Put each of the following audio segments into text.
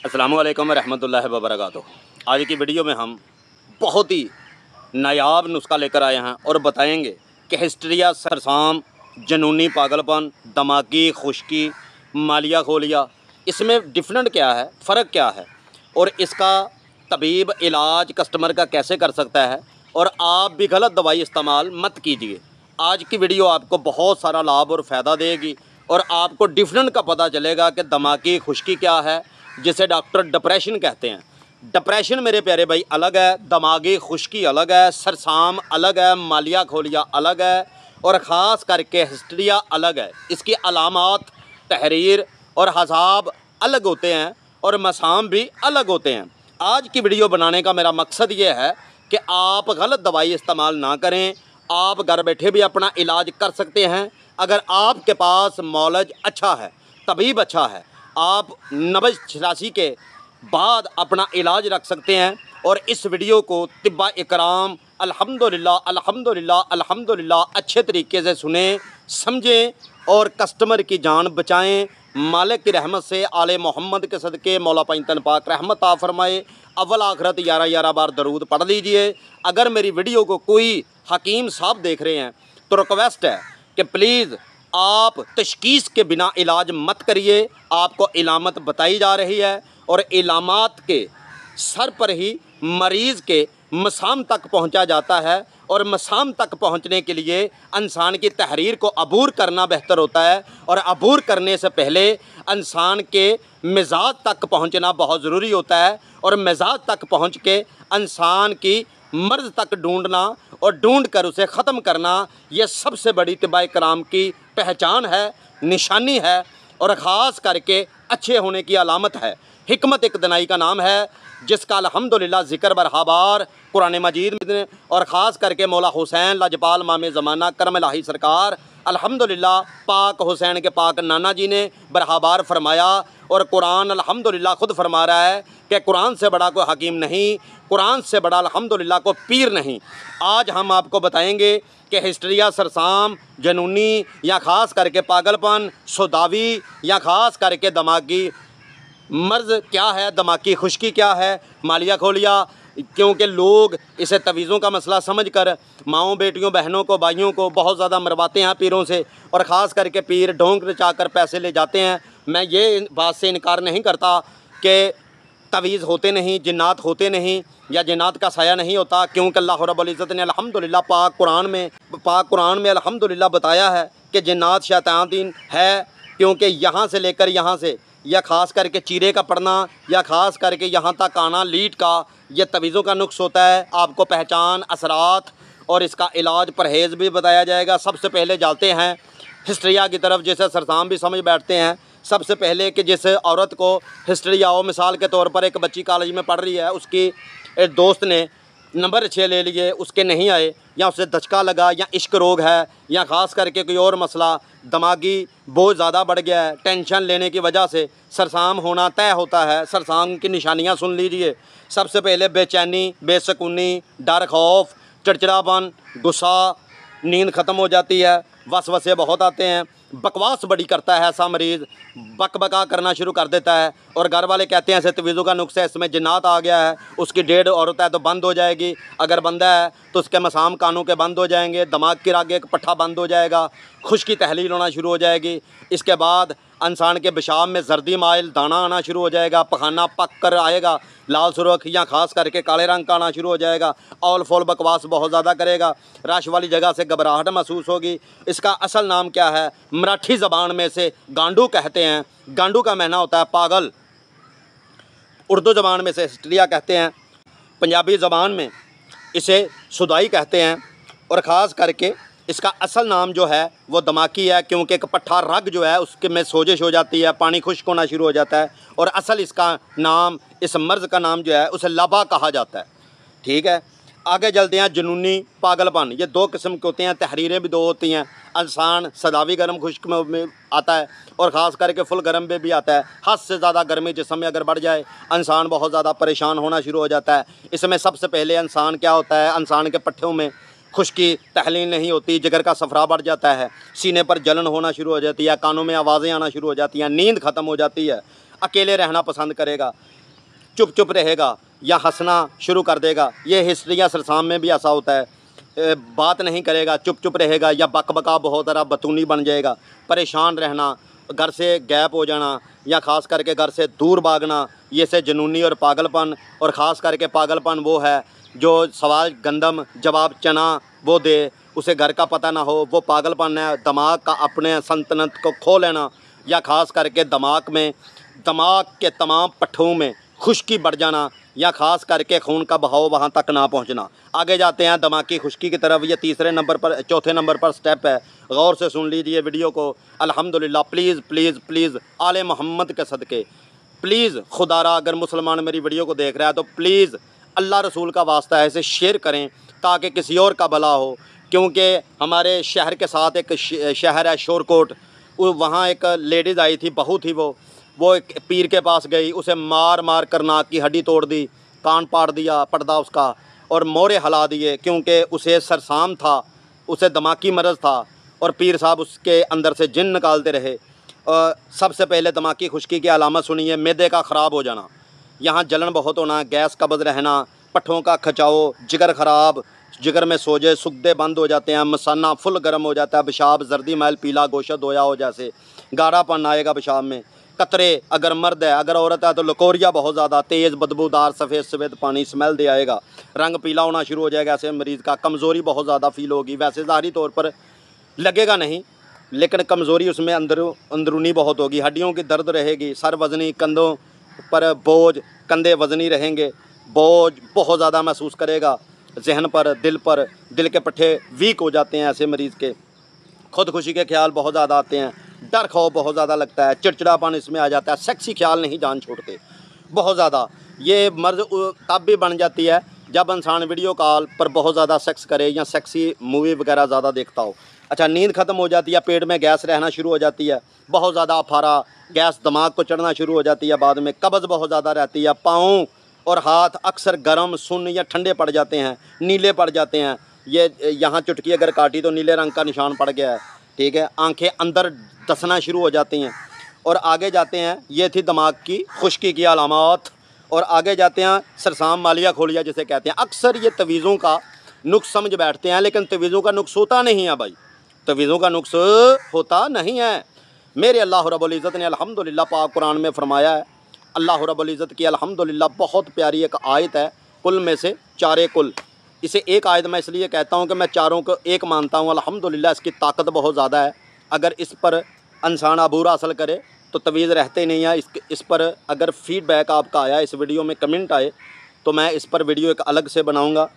अस्सलामु अलैकुम रहमतुल्लाहि व बरकातुहू। आज की वीडियो में हम बहुत ही नायाब नुस्खा लेकर आए हैं और बताएंगे कि हिस्ट्रिया, सरसाम, जनूनी पागलपन, दिमागी खुश्की, मालिया खोलिया, इसमें डिफरेंट क्या है, फ़र्क क्या है और इसका तबीब इलाज कस्टमर का कैसे कर सकता है और आप भी गलत दवाई इस्तेमाल मत कीजिए। आज की वीडियो आपको बहुत सारा लाभ और फ़ायदा देगी और आपको डिफरेंट का पता चलेगा कि दिमागी खुश्की क्या है, जिसे डॉक्टर डिप्रेशन कहते हैं। डिप्रेशन मेरे प्यारे भाई अलग है, दिमागी खुश्की अलग है, सरसाम अलग है, मालिया खोलिया अलग है और ख़ास करके हिस्ट्रिया अलग है। इसकी अलामात, तहरीर और हसाब अलग होते हैं और मसाम भी अलग होते हैं। आज की वीडियो बनाने का मेरा मकसद ये है कि आप गलत दवाई इस्तेमाल ना करें, आप घर बैठे भी अपना इलाज कर सकते हैं। अगर आपके पास मौलज अच्छा है, तबीब अच्छा है, आप 90-86 के बाद अपना इलाज रख सकते हैं। और इस वीडियो को तिब्बा इकराम अल्हम्दुलिल्लाह अल्हम्दुलिल्लाह अल्हम्दुलिल्लाह अच्छे तरीके से सुने, समझें और कस्टमर की जान बचाएं। मालिक की रहमत से आले मोहम्मद के सदक़े मौला पैंतन पाक रहमत आ फरमाए। अव्वल आखिरत 11-11 बार दरूद पढ़ लीजिए। अगर मेरी वीडियो को कोई हकीम साहब देख रहे हैं तो रिक्वेस्ट है कि प्लीज़ आप तशखीस के बिना इलाज मत करिए। आपको इलामत बताई जा रही है और इलामात के सर पर ही मरीज़ के मसाम तक पहुंचा जाता है और मसाम तक पहुंचने के लिए इंसान की तहरीर को अबूर करना बेहतर होता है और अबूर करने से पहले इंसान के मिजाज तक पहुंचना बहुत ज़रूरी होता है और मिजाज तक पहुंच के इंसान की मर्ज़ तक ढूंढना और ढूंढ कर उसे ख़त्म करना, यह सबसे बड़ी तिब्बा कराम की पहचान है, निशानी है और ख़ास करके अच्छे होने की अलामत है। हिकमत एक दनाई का नाम है जिसका अल्हम्दुलिल्लाह ज़िक्र बरहाबार कुरान मजीद में और ख़ास करके मौला हुसैन लाजपाल मामे ज़माना करम इलाही सरकार अल्हम्दुलिल्लाह पाक हुसैन के पाक नाना जी ने बरहाबार फरमाया। और कुरान अल्हम्दुलिल्लाह ख़ुद फरमा रहा है कि कुरान से बड़ा कोई हकीम नहीं, कुरान से बड़ा अल्हम्दुलिल्लाह को पीर नहीं। आज हम आपको बताएंगे कि हिस्ट्रिया, सरसाम, जनूनी या ख़ास करके पागलपन, सौदावी या ख़ास करके दिमागी मर्ज़ क्या है, दिमागी खुश्की क्या है, मालिया खोलिया, क्योंकि लोग इसे तवीज़ों का मसला समझकर माओं, बेटियों, बहनों को, भाइयों को बहुत ज़्यादा मरवाते हैं पीरों से और ख़ास करके पीर ढोंग रचाकर पैसे ले जाते हैं। मैं ये बात से इनकार नहीं करता कि तवीज़ होते नहीं, जिन्नात होते नहीं या जिन्नात का साया नहीं होता, क्योंकि अल्लाह रब्बुल इज़्ज़त ने अल्हम्दुलिल्लाह पाक कुरान में अल्हम्दुलिल्लाह बताया है कि जिन्नात शैतान है। क्योंकि यहाँ से लेकर यहाँ से या ख़ास करके चीरे का पड़ना या ख़ास करके यहाँ तक आना लीड का, यह तवीज़ों का नुक्स होता है। आपको पहचान, असरात और इसका इलाज, परहेज़ भी बताया जाएगा। सबसे पहले जाते हैं हिस्ट्रिया की तरफ, जैसे सरसाम भी समझ बैठते हैं। सबसे पहले कि जिस औरत को हिस्ट्रिया हो, मिसाल के तौर पर एक बच्ची कॉलेज में पढ़ रही है, उसकी एक दोस्त ने नंबर 6 ले लिए, उसके नहीं आए या उसे धचका लगा या इश्क रोग है या ख़ास करके कोई और मसला, दिमागी बोझ ज़्यादा बढ़ गया है, टेंशन लेने की वजह से सरसाम होना तय होता है। सरसाम की निशानियां सुन लीजिए। सबसे पहले बेचैनी, बेसकूनी, डर, खौफ, चिड़चिड़ापन, गुस्सा, नींद ख़त्म हो जाती है, वसवसे बहुत आते हैं, बकवास बड़ी करता है ऐसा मरीज़, बकबका करना शुरू कर देता है और घर वाले कहते हैं ऐसे तवीज़ों का नुक्स है, इसमें जिन्नात आ गया है, उसकी डेढ़ औरत है तो बंद हो जाएगी, अगर बंदा है तो उसके मसाम कानों के बंद हो जाएंगे, दिमाग के आगे एक पट्ठा बंद हो जाएगा, खुश्की तहलील होना शुरू हो जाएगी। इसके बाद इंसान के पेशाब में जर्दी माइल दाना आना शुरू हो जाएगा, पखाना पक कर आएगा, लाल सुर्ख या ख़ास करके काले रंग का आना शुरू हो जाएगा, औल फोल बकवास बहुत ज़्यादा करेगा, रश वाली जगह से घबराहट महसूस होगी। इसका असल नाम क्या है? मराठी ज़बान में से गांडू कहते हैं। गांडू का माना होता है पागल। उर्दू ज़बान में से हिस्ट्रिया कहते हैं। पंजाबी ज़बान में इसे सुदाई कहते हैं और ख़ास करके इसका असल नाम जो है वो दिमागी है, क्योंकि एक पट्ठा रग जो है उसके में सोजिश हो जाती है, पानी खुश्क होना शुरू हो जाता है और असल इसका नाम, इस मर्ज़ का नाम जो है उसे लबा कहा जाता है। ठीक है, आगे चलते हैं। जुनूनी पागलपन, ये दो किस्म के होते हैं, तहरीरें भी दो होती हैं। इंसान सदावी गर्म खुश्क में आता है और ख़ास करके फुल गर्म में भी आता है। हद से ज़्यादा गर्मी जिस्म में अगर बढ़ जाए इंसान बहुत ज़्यादा परेशान होना शुरू हो जाता है। इसमें सबसे पहले इंसान क्या होता है, इंसान के पट्ठों में खुश्की तहलील नहीं होती, जिगर का सफरा बढ़ जाता है, सीने पर जलन होना शुरू हो जाती है, कानों में आवाज़ें आना शुरू हो जाती हैं, नींद ख़त्म हो जाती है, अकेले रहना पसंद करेगा, चुप चुप रहेगा या हंसना शुरू कर देगा। ये हिस्ट्रिया सरसाम में भी ऐसा होता है। बात नहीं करेगा, चुप चुप रहेगा या बकबका बहुत ज़रा बतूनी बन जाएगा। परेशान रहना, घर से गैप हो जाना या ख़ास करके घर से दूर भागना, ये से जुनूनी और पागलपन। और ख़ास करके पागलपन वो है जो सवाल गंदम जवाब चना वो दे, उसे घर का पता ना हो, वो पागलपन है। दिमाग का अपने सल्तनत को खो लेना या ख़ास करके दिमाग के तमाम पट्ठों में खुश्की बढ़ जाना या ख़ास करके खून का बहाव वहाँ तक ना पहुँचना। आगे जाते हैं दिमागी खुश्की की तरफ। ये चौथे नंबर पर स्टेप है। गौर से सुन लीजिए वीडियो को। अल्हम्दुलिल्लाह, प्लीज़ प्लीज़ प्लीज़ आले मोहम्मद के सदक़े प्लीज़ खुदारा अगर मुसलमान मेरी वीडियो को देख रहा है तो प्लीज़ अल्लाह रसूल का वास्ता है इसे शेयर करें ताकि किसी और का भला हो। क्योंकि हमारे शहर के साथ एक शहर है शोरकोट, वहाँ एक लेडीज़ आई थी, बहू थी वो एक पीर के पास गई, उसे मार मार कर नाक की हड्डी तोड़ दी, कान पाड़ दिया पर्दा उसका और मोरे हिला दिए क्योंकि उसे सरसाम था, उसे दिमागी मरज़ था और पीर साहब उसके अंदर से जिन निकालते रहे। सबसे पहले दिमागी खुश्की की अलामत सुनिए, मैदे का ख़राब हो जाना, यहाँ जलन बहुत होना, गैस कब्ज़ रहना, पट्ठों का खचाओ, जिगर ख़राब, जिगर में सोजे, सुगदे बंद हो जाते हैं, मसाना फुल गर्म हो जाता है, पेशाब जर्दी मैल पीला गोशत धोया हो जैसे, गाढ़ापन आएगा पेशाब में, कतरे अगर मर्द है, अगर औरत है तो लकोरिया बहुत ज़्यादा, तेज़ बदबूदार सफ़ेद पानी स्मेल दे आएगा, रंग पीला होना शुरू हो जाएगा ऐसे मरीज़ का, कमज़ोरी बहुत ज़्यादा फील होगी। वैसे ज़ाहरी तौर पर लगेगा नहीं लेकिन कमज़ोरी उसमें अंदरूनी बहुत होगी, हड्डियों की दर्द रहेगी, सर वज़नी, कंधों पर बोझ, कंधे वज़नी रहेंगे, बोझ बहुत ज़्यादा महसूस करेगा, जहन पर, दिल के पट्टे वीक हो जाते हैं ऐसे मरीज़ के, खुदकुशी के ख्याल बहुत ज़्यादा आते हैं, डर खौफ बहुत ज़्यादा लगता है, चिड़चिड़ापन इसमें आ जाता है, सेक्सी ख्याल नहीं जान छोड़ते बहुत ज़्यादा। ये मर्ज़ तब भी बन जाती है जब इंसान वीडियो कॉल पर बहुत ज़्यादा सेक्स करे या सेक्सी मूवी वगैरह ज़्यादा देखता हो। अच्छा, नींद ख़त्म हो जाती है, पेट में गैस रहना शुरू हो जाती है, बहुत ज़्यादा अफारा गैस दिमाग को चढ़ना शुरू हो जाती है, बाद में कब्ज़ बहुत ज़्यादा रहती है, पाँव और हाथ अक्सर गर्म सुन्न या ठंडे पड़ जाते हैं, नीले पड़ जाते हैं। ये यहाँ चुटकी अगर काटी तो नीले रंग का निशान पड़ गया है, ठीक है। आंखें अंदर धंसना शुरू हो जाती हैं। और आगे जाते हैं, ये थी दिमाग की खुश्की की अलामत। और आगे जाते हैं सरसाम मालिया खोलिया जिसे कहते हैं। अक्सर ये तवीज़ों का नुक्स समझ बैठते हैं लेकिन तवीज़ों का नुक्स होता नहीं है भाई, तवीज़ों का नुक्स होता नहीं है। मेरे अल्लाह रब्बुल इज़्ज़त ने अल्हम्दुलिल्लाह पाक कुरान में फरमाया है, अल्लाह रब्बुल इज़्ज़त की अल्हम्दुलिल्लाह बहुत प्यारी एक आयत है, कुल में से चारे कुल। इसे एक आयत मैं इसलिए कहता हूँ कि मैं चारों को एक मानता हूँ। अल्हम्दुलिल्लाह इसकी ताकत बहुत ज़्यादा है। अगर इस पर इंसान अबूर हासिल करे तो तवीज़ रहते नहीं है। इस पर अगर फ़ीडबैक आपका आया, इस वीडियो में कमेंट आए तो मैं इस पर वीडियो एक अलग से बनाऊँगा।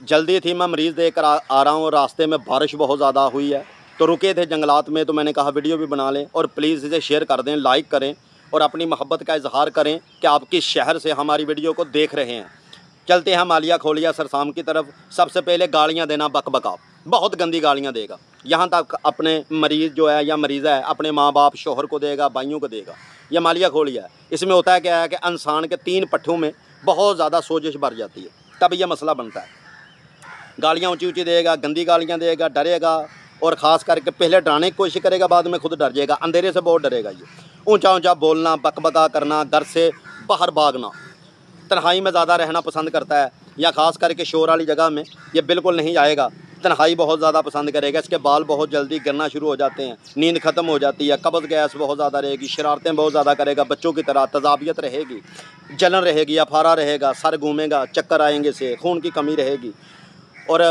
जल्दी थी, मैं मरीज़ देकर आ रहा हूँ और रास्ते में बारिश बहुत ज़्यादा हुई है तो रुके थे जंगलात में, तो मैंने कहा वीडियो भी बना लें। और प्लीज़ इसे शेयर कर दें, लाइक करें और अपनी मोहब्बत का इजहार करें कि आप किस शहर से हमारी वीडियो को देख रहे हैं। चलते हैं मालिया खोलिया सरसाम की तरफ। सबसे पहले गालियाँ देना, बकबका, बहुत गंदी गालियाँ देगा। यहाँ तक अपने मरीज़ जो है या मरीज़ा है अपने माँ बाप शोहर को देगा, भाइयों को देगा। यह मालिया खोलिया है। इसमें होता है क्या है कि इंसान के 3 पट्ठों में बहुत ज़्यादा सोजिश बढ़ जाती है, तब यह मसला बनता है। गालियाँ ऊँची ऊँची देगा, गंदी गालियाँ देगा, डरेगा और ख़ास करके पहले डराने की कोशिश करेगा, बाद में खुद डर जाएगा। अंधेरे से बहुत डरेगा। ये ऊँचा ऊँचा बोलना, बकबका करना, घर से बाहर भागना, तन्हाई में ज़्यादा रहना पसंद करता है या ख़ास करके शोर वाली जगह में ये बिल्कुल नहीं जाएगा, तन्हाई बहुत ज़्यादा पसंद करेगा। इसके बाल बहुत जल्दी गिरना शुरू हो जाते हैं, नींद ख़त्म हो जाती है, कब्ज़ गैस बहुत ज़्यादा रहेगी, शरारतें बहुत ज़्यादा करेगा, बच्चों की तरह तज़ाबियत रहेगी, जलन रहेगी, अफारा रहेगा, सर घूमेगा, चक्कर आएंगे से, खून की कमी रहेगी और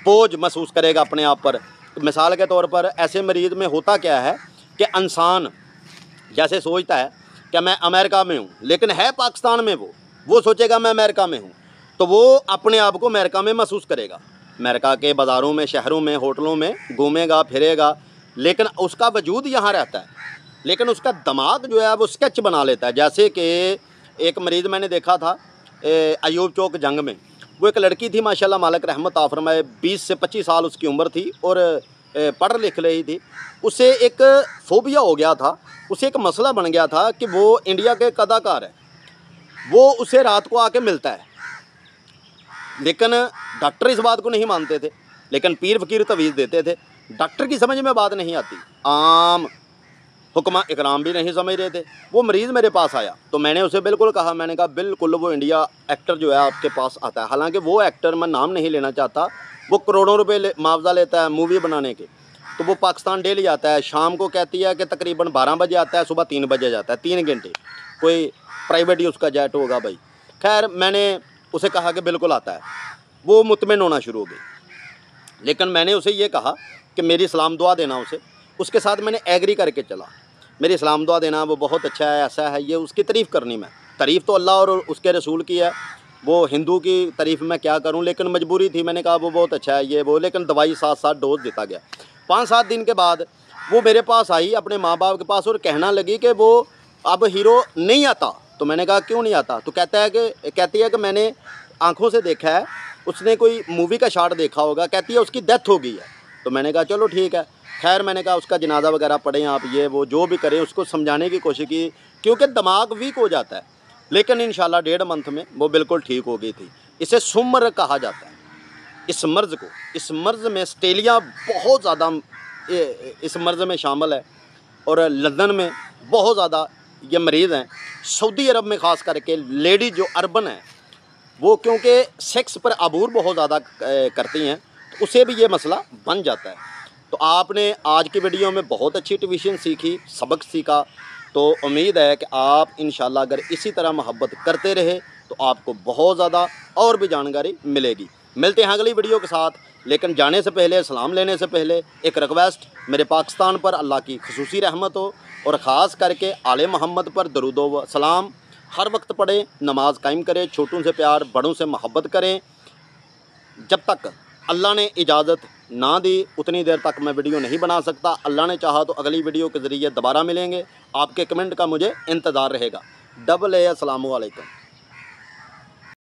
बोझ महसूस करेगा अपने आप पर। मिसाल के तौर पर ऐसे मरीज़ में होता क्या है कि इंसान जैसे सोचता है कि मैं अमेरिका में हूँ लेकिन है पाकिस्तान में, वो सोचेगा मैं अमेरिका में हूँ, तो वो अपने आप को अमेरिका में महसूस करेगा। अमेरिका के बाज़ारों में, शहरों में, होटलों में घूमेगा फिरेगा लेकिन उसका वजूद यहाँ रहता है, लेकिन उसका दिमाग जो है वो स्केच बना लेता है। जैसे कि एक मरीज़ मैंने देखा था अयूब चौक जंग में, वो एक लड़की थी माशाल्लाह मालिक रहमत आफरमाए, 20 से 25 साल उसकी उम्र थी और पढ़ लिख रही थी। उसे एक फोबिया हो गया था, उसे एक मसला बन गया था कि वो इंडिया के एक अदाकार है, वो उसे रात को आके मिलता है, लेकिन डॉक्टर इस बात को नहीं मानते थे, लेकिन पीर फकीर तवीज़ देते थे। डॉक्टर की समझ में बात नहीं आती, आम हुक्मा इकराम भी नहीं समझ रहे थे। वो मरीज़ मेरे पास आया तो मैंने उसे बिल्कुल कहा, मैंने कहा बिल्कुल वो इंडिया एक्टर जो है आपके पास आता है, हालांकि वो एक्टर मैं नाम नहीं लेना चाहता, वो करोड़ों रुपए मुआवजा लेता है मूवी बनाने के। तो वो पाकिस्तान डेली आता है, शाम को कहती है कि तकरीबन 12 बजे आता है, सुबह 3 बजे जाता है, 3 घंटे, कोई प्राइवेट ही उसका जेट होगा भाई। खैर मैंने उसे कहा कि बिल्कुल आता है, वो मुतमिन होना शुरू हो गई। लेकिन मैंने उसे ये कहा कि मेरी सलाम दुआ देना उसे, उसके साथ मैंने एग्री करके चला, मेरी सलाम दुआ देना, वो बहुत अच्छा है, ऐसा है, ये उसकी तारीफ़ करनी। मैं तारीफ़ तो अल्लाह और उसके रसूल की है, वो हिंदू की तारीफ़ मैं क्या करूं, लेकिन मजबूरी थी। मैंने कहा वो बहुत अच्छा है ये वो, लेकिन दवाई साथ साथ डोज देता गया। 5-7 दिन के बाद वो मेरे पास आई अपने माँ बाप के पास और कहना लगी कि वो अब हीरो नहीं आता। तो मैंने कहा क्यों नहीं आता? तो कहती है कि मैंने आँखों से देखा है, उसने कोई मूवी का शॉट देखा होगा, कहती है उसकी डेथ हो गई है। तो मैंने कहा चलो ठीक है। खैर मैंने कहा उसका जनाजा वगैरह पढ़ें आप, ये वो जो भी करें, उसको समझाने की कोशिश की, क्योंकि दिमाग वीक हो जाता है। लेकिन इंशाल्लाह 1.5 मंथ में वो बिल्कुल ठीक हो गई थी। इसे सुमर कहा जाता है इस मर्ज़ को। इस मर्ज़ में ऑस्ट्रेलिया बहुत ज़्यादा इस मर्ज़ में शामिल है और लंदन में बहुत ज़्यादा ये मरीज़ हैं। सऊदी अरब में ख़ास करके लेडी जो अर्बन है वो, क्योंकि सेक्स पर अबूर बहुत ज़्यादा करती हैं, तो उसे भी ये मसला बन जाता है। तो आपने आज की वीडियो में बहुत अच्छी ट्यूशन सीखी, सबक सीखा, तो उम्मीद है कि आप इंशाल्लाह अगर इसी तरह मोहब्बत करते रहे तो आपको बहुत ज़्यादा और भी जानकारी मिलेगी। मिलते हैं अगली वीडियो के साथ, लेकिन जाने से पहले, सलाम लेने से पहले एक रिक्वेस्ट, मेरे पाकिस्तान पर अल्लाह की खुसूसी रहमत हो और ख़ास करके आले मोहम्मद पर दरूद व सलाम हर वक्त पढ़ें, नमाज कायम करें, छोटों से प्यार, बड़ों से मोहब्बत करें। जब तक अल्लाह ने इजाज़त ना दी उतनी देर तक मैं वीडियो नहीं बना सकता। अल्लाह ने चाहा तो अगली वीडियो के ज़रिए दोबारा मिलेंगे। आपके कमेंट का मुझे इंतज़ार रहेगा। डबल अस्सलामु अलैकुम।